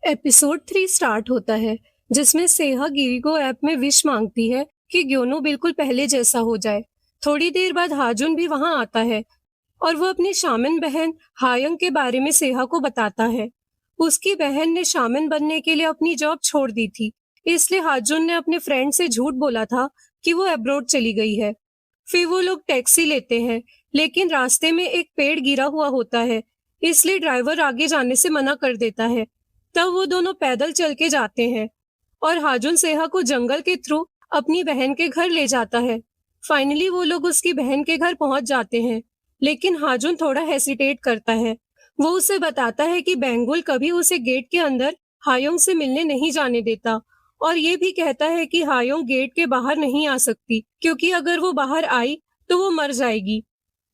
Episode 3 start होता है जिसमें सेहा गिरिगो ऐप में विश मांगती है कि ग्योनो बिल्कुल पहले जैसा हो जाए। थोड़ी देर बाद हाजुन भी वहां आता है और वो अपनी शामिन बहन हायंग के बारे में सेहा को बताता है। उसकी बहन ने शामिन बनने के लिए अपनी जॉब छोड़ दी थी, इसलिए हाजुन ने अपने फ्रेंड से झूठ बोला था कि वो अब्रॉड चली गई है। फिर वो लोग टैक्सी लेते हैं, लेकिन रास्ते में एक पेड़ गिरा हुआ होता है, इसलिए ड्राइवर आगे जाने से मना कर देता है। तब वो दोनों पैदल चल के जाते हैं और हाजुन सेहा को जंगल के थ्रू अपनी बहन के घर ले जाता है। फाइनली वो लोग उसकी बहन के घर पहुंच जाते हैं, लेकिन हाजुन थोड़ा हेसिटेट करता है। वो उसे बताता है कि बेंगुल कभी उसे गेट के अंदर हायोंग से मिलने नहीं जाने देता और ये भी कहता है कि हायोंग गेट के बाहर नहीं आ सकती क्योंकि अगर वो बाहर आई तो वो मर जाएगी।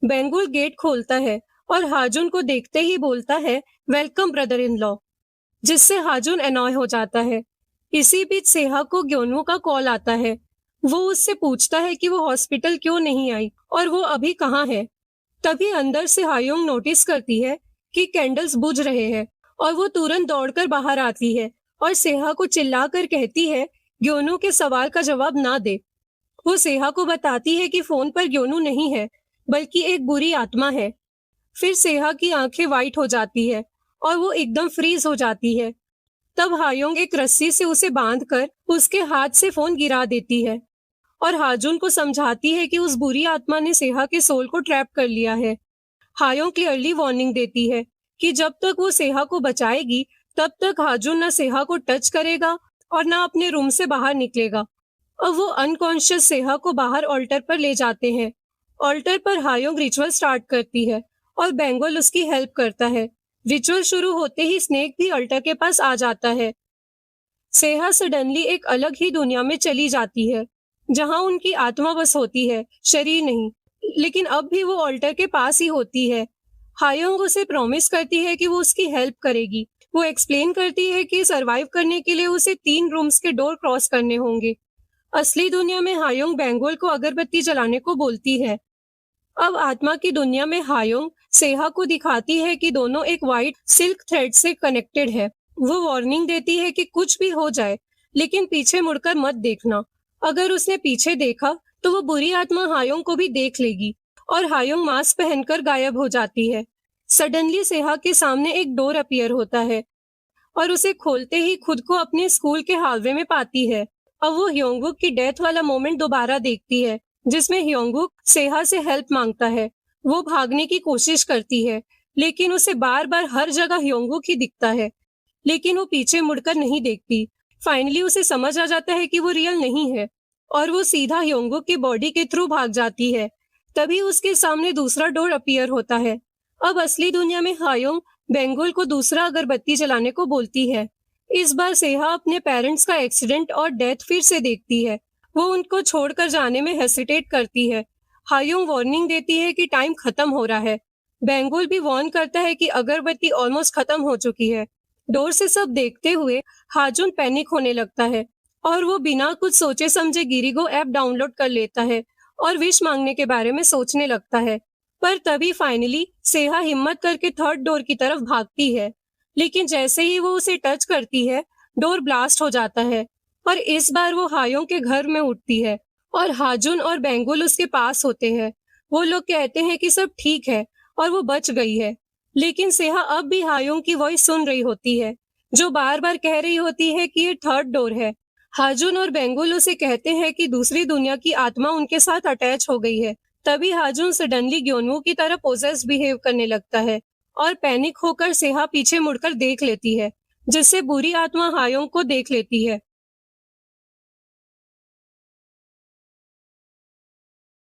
बेंगुल गेट खोलता है और हाजुन को देखते ही बोलता है, वेलकम ब्रदर इन लॉ, जिससे हाजुन अनॉय हो जाता है। इसी बीच सेहा को ग्योनू का कॉल आता है। वो उससे पूछता है कि वो हॉस्पिटल क्यों नहीं आई और वो अभी कहाँ है। तभी अंदर से हायोंग नोटिस करती है कि कैंडल्स बुझ रहे हैं और वो तुरंत दौड़कर बाहर आती है और सेहा को चिल्लाकर कहती है ग्योनू के सवाल का जवाब ना दे। वो सेहा को बताती है कि फोन पर ग्योनू नहीं है बल्कि एक बुरी आत्मा है। फिर सेहा की आंखें वाइट हो जाती है और वो एकदम फ्रीज हो जाती है। तब हायोंग एक रस्सी से उसे बांधकर उसके हाथ से फोन गिरा देती है और हाजुन को समझाती है कि उस बुरी आत्मा ने सेहा के सोल को ट्रैप कर लिया है। हायोंग क्लियरली वार्निंग देती है कि जब तक वो सेहा को बचाएगी तब तक हाजुन न सेहा को टच करेगा और न अपने रूम से बाहर निकलेगा। अब वो अनकॉन्शियस सेहा को बाहर ऑल्टर पर ले जाते हैं। ऑल्टर पर हायोंग रिचुअल स्टार्ट करती है और बेंगुल उसकी हेल्प करता है। रिचुअल शुरू होते ही स्नेक भी अल्टर के पास आ जाता है। सेहा सडनली एक अलग ही दुनिया में चली जाती है जहां उनकी आत्मा बस होती है, शरीर नहीं। लेकिन अब भी वो अल्टर के पास ही होती है। हायोंग उसे प्रॉमिस करती है कि वो उसकी हेल्प करेगी। वो एक्सप्लेन करती है कि सरवाइव करने के लिए उसे 3 रूम्स के डोर क्रॉस करने होंगे। असली दुनिया में हायोंग बेंगुल को अगरबत्ती जलाने को बोलती है। अब आत्मा की दुनिया में हायोंग सेहा को दिखाती है कि दोनों एक वाइट सिल्क थ्रेड से कनेक्टेड है। वो वार्निंग देती है कि कुछ भी हो जाए लेकिन पीछे मुड़कर मत देखना। अगर उसने पीछे देखा तो वो बुरी आत्मा हायोंग को भी देख लेगी और हायोंग मास्क पहनकर गायब हो जाती है। सडनली सेहा के सामने एक डोर अपीयर होता है और उसे खोलते ही खुद को अपने स्कूल के हालवे में पाती है। अब वो ह्योंगुक की डेथ वाला मोमेंट दोबारा देखती है जिसमें ह्योंगुक सेहा से हेल्प मांगता है। वो भागने की कोशिश करती है लेकिन उसे बार बार हर जगह ह्योंगुक ही दिखता है, लेकिन वो पीछे मुड़कर नहीं देखती। फाइनली उसे समझ आ जाता है कि वो रियल नहीं है और वो सीधा ह्योंगुक की बॉडी के थ्रू भाग जाती है। तभी उसके सामने दूसरा डोर अपीयर होता है। अब असली दुनिया में हायोंग बेंगुल को दूसरा अगरबत्ती जलाने को बोलती है। इस बार सेहा अपने पेरेंट्स का एक्सीडेंट और डेथ फिर से देखती है। वो उनको छोड़कर जाने में हेसिटेट करती है। हायोंग वार्निंग देती है कि टाइम खत्म हो रहा है। बेंगुल भी वार्न करता है कि अगरबत्ती ऑलमोस्ट खत्म हो चुकी है। डोर से सब देखते हुए हाजुन पैनिक होने लगता है और वो बिना कुछ सोचे समझे गिरिगो ऐप डाउनलोड कर लेता है और विश मांगने के बारे में सोचने लगता है। पर तभी फाइनली सेहा हिम्मत करके थर्ड डोर की तरफ भागती है, लेकिन जैसे ही वो उसे टच करती है डोर ब्लास्ट हो जाता है और इस बार वो हायोंग के घर में उठती है और हाजुन और बेंगुल उसके पास होते हैं। वो लोग कहते हैं कि सब ठीक है और वो बच गई है, लेकिन सेहा अब भी हायोंग की वॉइस सुन रही होती है जो बार बार कह रही होती है कि ये थर्ड डोर है। हाजुन और बेंगुल उसे कहते हैं कि दूसरी दुनिया की आत्मा उनके साथ अटैच हो गई है। तभी हाजुन सडनली ग्योनवू की तरह पोजेस बिहेव करने लगता है और पैनिक होकर सेहा पीछे मुड़कर देख लेती है, जिससे बुरी आत्मा हायोंग को देख लेती है।